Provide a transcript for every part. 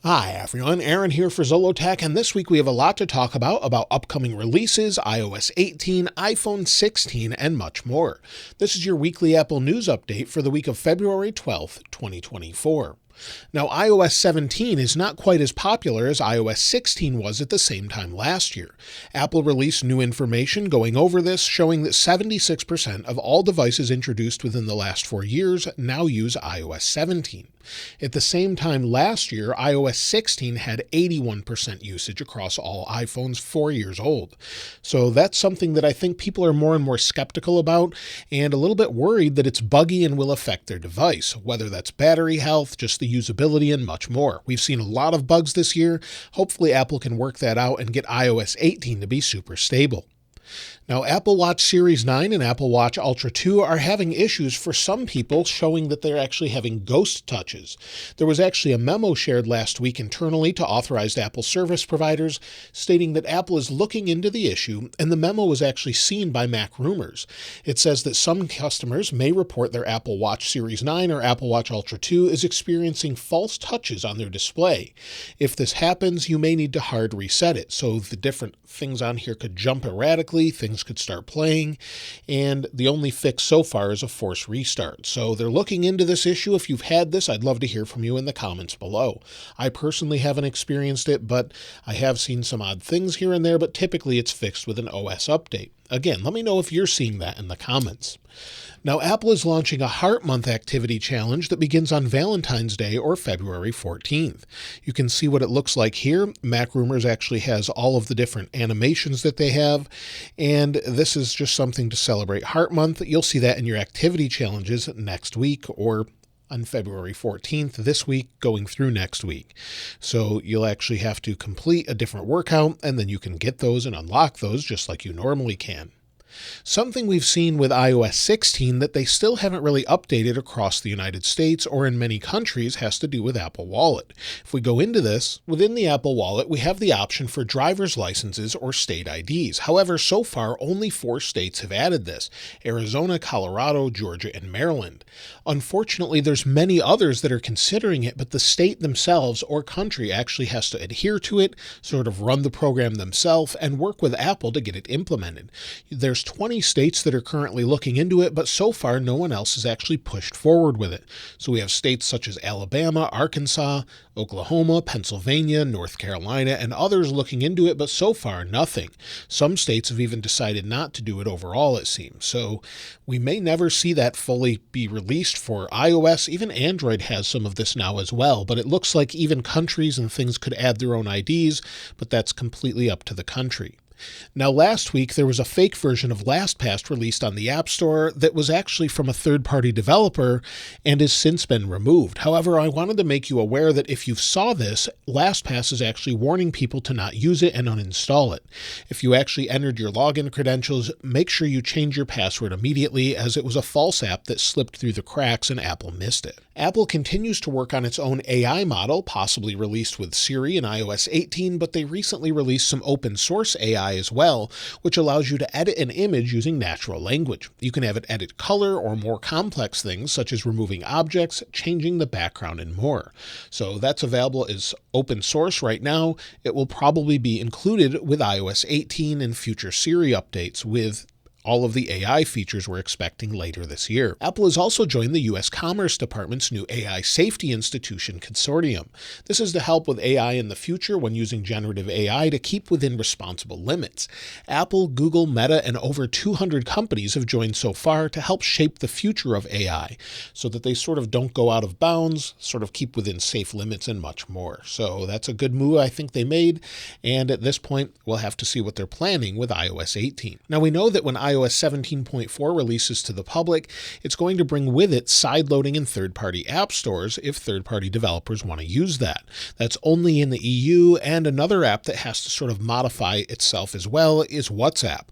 Hi everyone, Aaron here for Zollotech, and this week we have a lot to talk about upcoming releases, iOS 18, iPhone 16, and much more. This is your weekly Apple news update for the week of February 12th, 2024. Now, iOS 17 is not quite as popular as iOS 16 was at the same time last year. Apple released new information going over this, showing that 76% of all devices introduced within the last 4 years now use iOS 17. At the same time last year, iOS 16 had 81% usage across all iPhones 4 years old. So that's something that I think people are more and more skeptical about and a little bit worried that it's buggy and will affect their device, whether that's battery health, just the usability, and much more. We've seen a lot of bugs this year. Hopefully Apple can work that out and get iOS 18 to be super stable. Now, Apple Watch Series 9 and Apple Watch Ultra 2 are having issues for some people, showing that they're actually having ghost touches. There was actually a memo shared last week internally to authorized Apple service providers stating that Apple is looking into the issue, and the memo was actually seen by MacRumors. It says that some customers may report their Apple Watch Series 9 or Apple Watch Ultra 2 is experiencing false touches on their display. If this happens, you may need to hard reset it, so the different things on here could jump erratically, things could start playing, and the only fix so far is a forced restart. So they're looking into this issue. If you've had this, I'd love to hear from you in the comments below. I personally haven't experienced it, but I have seen some odd things here and there, but typically it's fixed with an OS update. Again, let me know if you're seeing that in the comments. Now, Apple is launching a Heart Month activity challenge that begins on Valentine's Day or February 14th. You can see what it looks like here. MacRumors actually has all of the different animations that they have, and this is just something to celebrate Heart Month. You'll see that in your activity challenges next week or on February 14th, this week, going through next week. So you'll actually have to complete a different workout, and then you can get those and unlock those just like you normally can. Something we've seen with iOS 16 that they still haven't really updated across the United States or in many countries has to do with Apple Wallet. If we go into this, within the Apple Wallet, we have the option for driver's licenses or state IDs. However, so far, only 4 states have added this: Arizona, Colorado, Georgia, and Maryland. Unfortunately, there's many others that are considering it, but the state themselves or country actually has to adhere to it, sort of run the program themselves, and work with Apple to get it implemented. There's 20 states that are currently looking into it, but so far no one else has actually pushed forward with it. So we have states such as Alabama, Arkansas, Oklahoma, Pennsylvania, North Carolina, and others looking into it, but so far nothing. Some states have even decided not to do it overall, it seems. So we may never see that fully be released for iOS. Even Android has some of this now as well, but it looks like even countries and things could add their own IDs, but that's completely up to the country. Now, last week, there was a fake version of LastPass released on the App Store that was actually from a third-party developer and has since been removed. However, I wanted to make you aware that if you saw this, LastPass is actually warning people to not use it and uninstall it. If you actually entered your login credentials, make sure you change your password immediately, as it was a false app that slipped through the cracks and Apple missed it. Apple continues to work on its own AI model, possibly released with Siri in iOS 18, but they recently released some open source AI as well, which allows you to edit an image using natural language. You can have it edit color or more complex things such as removing objects, changing the background, and more. So that's available as open source right now. It will probably be included with iOS 18 and future Siri updates with all of the AI features we're expecting later this year. Apple has also joined the U.S. Commerce Department's new AI Safety Institution Consortium. This is to help with AI in the future when using generative AI to keep within responsible limits. Apple, Google, Meta, and over 200 companies have joined so far to help shape the future of AI so that they sort of don't go out of bounds, sort of keep within safe limits, and much more. So that's a good move I think they made, and at this point, we'll have to see what they're planning with iOS 18. Now, we know that when iOS 17.4 releases to the public, it's going to bring with it sideloading in third-party app stores if third-party developers want to use that. That's only in the EU, and another app that has to sort of modify itself as well is WhatsApp.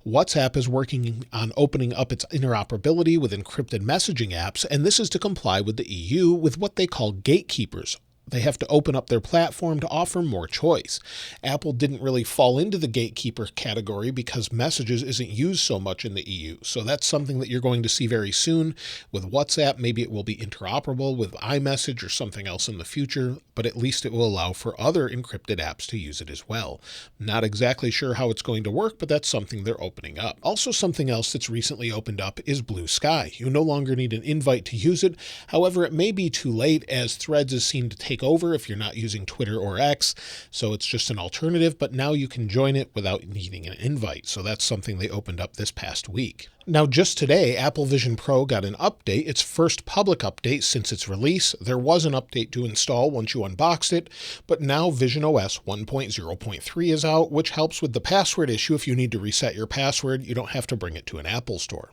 WhatsApp is working on opening up its interoperability with encrypted messaging apps, and this is to comply with the EU with what they call gatekeepers. they have to open up their platform to offer more choice. Apple didn't really fall into the gatekeeper category because Messages isn't used so much in the EU. So that's something that you're going to see very soon with WhatsApp. Maybe it will be interoperable with iMessage or something else in the future, but at least it will allow for other encrypted apps to use it as well. Not exactly sure how it's going to work, but that's something they're opening up. Also, something else that's recently opened up is Blue Sky. You no longer need an invite to use it. However, it may be too late as Threads is seen to take over if you're not using Twitter or X, so it's just an alternative, but now you can join it without needing an invite. So that's something they opened up this past week. Now, just today, Apple Vision Pro got an update, its first public update since its release. There was an update to install once you unboxed it, but now visionOS 1.0.3 is out, which helps with the password issue. If you need to reset your password, you don't have to bring it to an Apple store.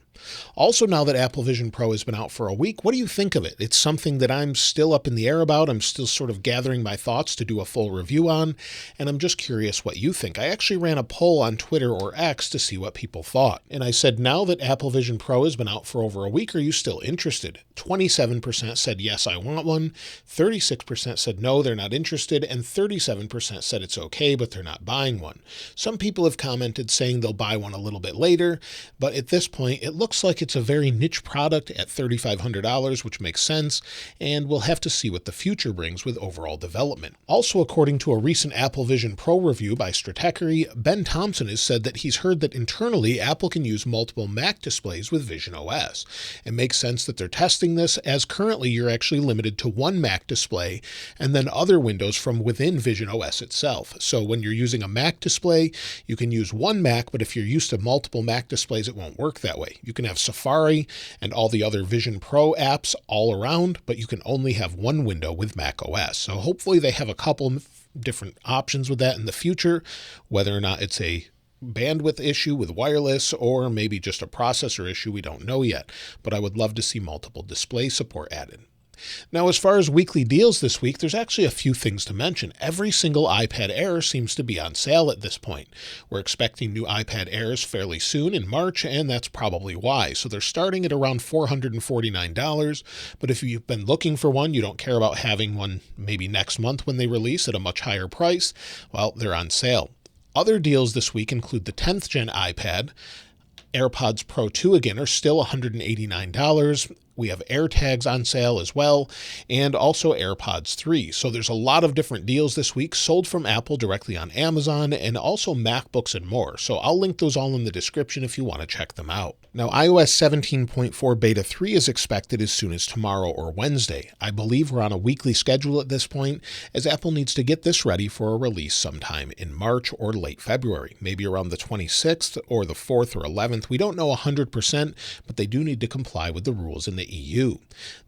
Also, now that Apple Vision Pro has been out for a week, what do you think of it? It's something that I'm still up in the air about. I'm still sort of gathering my thoughts to do a full review on, and I'm just curious what you think. I actually ran a poll on Twitter or X to see what people thought, and I said, now that Apple Vision Pro has been out for over a week, are you still interested? 27% said yes, I want one, 36% said no, they're not interested, and 37% said it's okay, but they're not buying one. Some people have commented saying they'll buy one a little bit later, but at this point, it looks like it's a very niche product at $3,500, which makes sense, and we'll have to see what the future brings with overall development. Also, according to a recent Apple Vision Pro review by Stratechery, Ben Thompson has said that he's heard that internally Apple can use multiple Mac displays with visionOS. It makes sense that they're testing this, as currently you're actually limited to one Mac display and then other windows from within visionOS itself. So when you're using a Mac display, you can use one Mac, but if you're used to multiple Mac displays, it won't work that way. You can have Safari and all the other Vision Pro apps all around, but you can only have one window with macOS. So hopefully they have a couple different options with that in the future, whether or not it's a bandwidth issue with wireless or maybe just a processor issue, we don't know yet, but I would love to see multiple display support added. Now, as far as weekly deals this week, there's actually a few things to mention. Every single iPad Air seems to be on sale at this point. We're expecting new iPad Airs fairly soon in March, and that's probably why. So they're starting at around $449, but if you've been looking for one, you don't care about having one maybe next month when they release at a much higher price, well, they're on sale. Other deals this week include the 10th gen iPad. AirPods Pro 2 again are still $189. We have AirTags on sale as well, and also AirPods 3. So there's a lot of different deals this week sold from Apple directly on Amazon, and also MacBooks and more. So I'll link those all in the description if you want to check them out. Now, iOS 17.4 Beta 3 is expected as soon as tomorrow or Wednesday. I believe we're on a weekly schedule at this point, as Apple needs to get this ready for a release sometime in March or late February, maybe around the 26th or the 4th or 11th. We don't know 100%, but they do need to comply with the rules in the EU.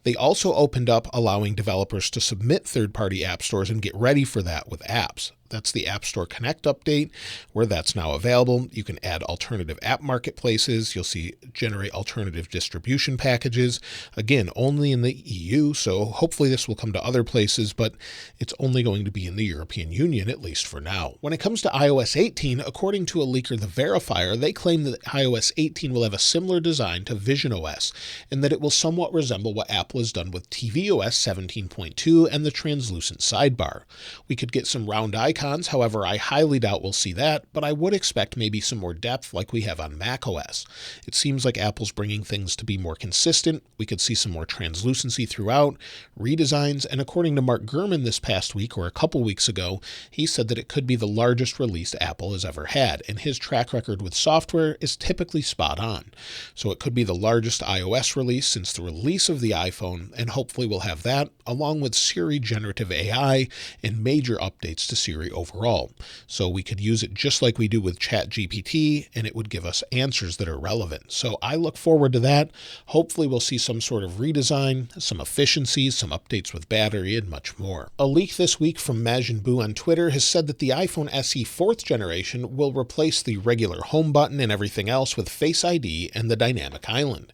They also opened up allowing developers to submit third-party app stores and get ready for that with apps. That's the App Store Connect update, where that's now available. You can add alternative app marketplaces. You'll see generate alternative distribution packages. Again, only in the EU, so hopefully this will come to other places, but it's only going to be in the European Union, at least for now. When it comes to iOS 18, according to a leaker, The Verifier, they claim that iOS 18 will have a similar design to visionOS, and that it will somewhat resemble what Apple has done with tvOS 17.2 and the translucent sidebar. We could get some round icons. However, I highly doubt we'll see that, but I would expect maybe some more depth like we have on macOS. It seems like Apple's bringing things to be more consistent. We could see some more translucency throughout, redesigns, and according to Mark Gurman this past week or a couple weeks ago, he said that it could be the largest release Apple has ever had, and his track record with software is typically spot on. So it could be the largest iOS release since the release of the iPhone, and hopefully we'll have that, along with Siri generative AI and major updates to Siri overall. So we could use it just like we do with ChatGPT, and it would give us answers that are relevant. So I look forward to that. Hopefully we'll see some sort of redesign, some efficiencies, some updates with battery, and much more. A leak this week from Majin Buu on Twitter has said that the iPhone SE 4th generation will replace the regular home button and everything else with Face ID and the dynamic island.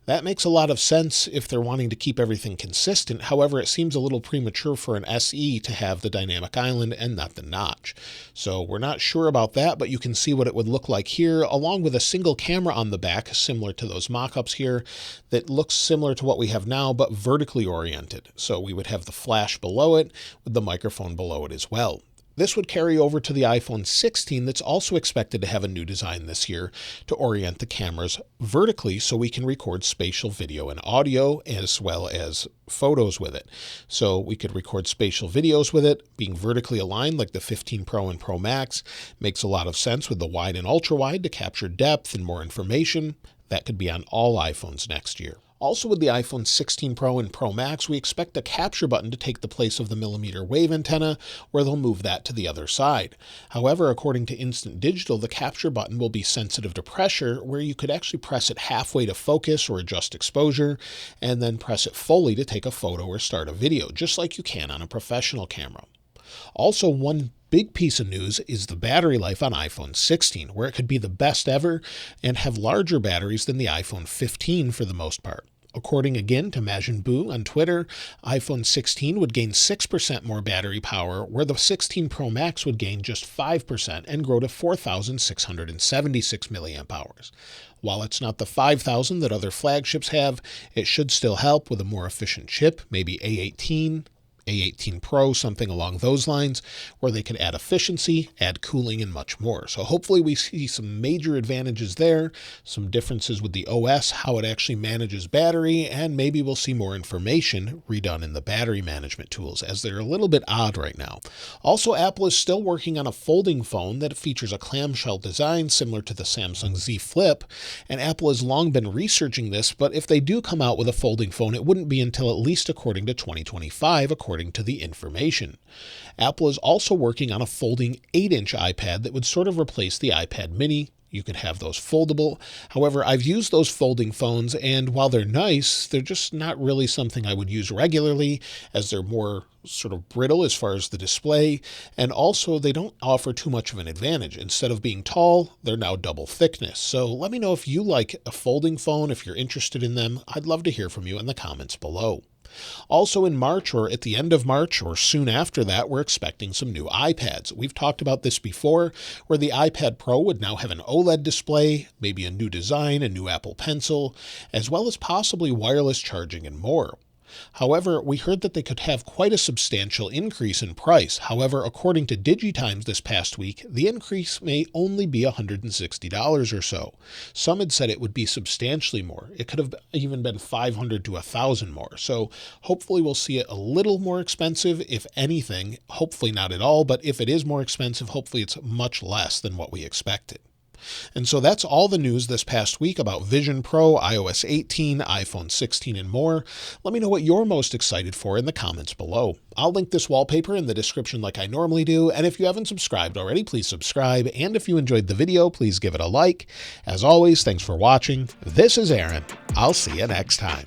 That makes a lot of sense if they're wanting to keep everything consistent. However, it seems a little premature for an SE to have the dynamic island and not the notch. So we're not sure about that, but you can see what it would look like here, along with a single camera on the back, similar to those mock-ups here, that looks similar to what we have now, but vertically oriented. So we would have the flash below it with the microphone below it as well. This would carry over to the iPhone 16 that's also expected to have a new design this year to orient the cameras vertically so we can record spatial video and audio as well as photos with it. So we could record spatial videos with it being vertically aligned like the 15 Pro and Pro Max. Makes a lot of sense with the wide and ultra wide to capture depth and more information. That could be on all iPhones next year. Also with the iPhone 16 Pro and Pro Max, we expect the capture button to take the place of the millimeter wave antenna, where they'll move that to the other side. However, according to Instant Digital, the capture button will be sensitive to pressure, where you could actually press it halfway to focus or adjust exposure, and then press it fully to take a photo or start a video, just like you can on a professional camera. Also, one big piece of news is the battery life on iPhone 16, where it could be the best ever and have larger batteries than the iPhone 15 for the most part. According again to Majin Buu on Twitter, iPhone 16 would gain 6% more battery power, where the 16 Pro Max would gain just 5% and grow to 4,676 milliamp hours. While it's not the 5,000 that other flagships have, it should still help with a more efficient chip, maybe A18 Pro, something along those lines, where they could add efficiency, add cooling, and much more. So hopefully we see some major advantages there, some differences with the OS, how it actually manages battery, and maybe we'll see more information redone in the battery management tools, as they're a little bit odd right now. Also, Apple is still working on a folding phone that features a clamshell design similar to the Samsung Z Flip, and Apple has long been researching this, but if they do come out with a folding phone, it wouldn't be until at least according to 2025, according to the information. Apple is also working on a folding 8-inch iPad that would sort of replace the iPad mini. You could have those foldable. However, I've used those folding phones, and while they're nice, they're just not really something I would use regularly, as they're more sort of brittle as far as the display, and also they don't offer too much of an advantage. Instead of being tall, they're now double thickness. So let me know if you like a folding phone, if you're interested in them. I'd love to hear from you in the comments below. Also in March, or at the end of March, or soon after that, we're expecting some new iPads. We've talked about this before, where the iPad Pro would now have an OLED display, maybe a new design, a new Apple Pencil, as well as possibly wireless charging and more. However, we heard that they could have quite a substantial increase in price. However, according to DigiTimes this past week, the increase may only be $160 or so. Some had said it would be substantially more. It could have even been $500 to $1,000 more. So hopefully we'll see it a little more expensive, if anything. Hopefully not at all, but if it is more expensive, hopefully it's much less than what we expected. And so that's all the news this past week about Vision Pro, iOS 18, iPhone 16, and more. Let me know what you're most excited for in the comments below. I'll link this wallpaper in the description like I normally do, and if you haven't subscribed already, please subscribe, and if you enjoyed the video, please give it a like. As always, thanks for watching. This is Aaron. I'll see you next time.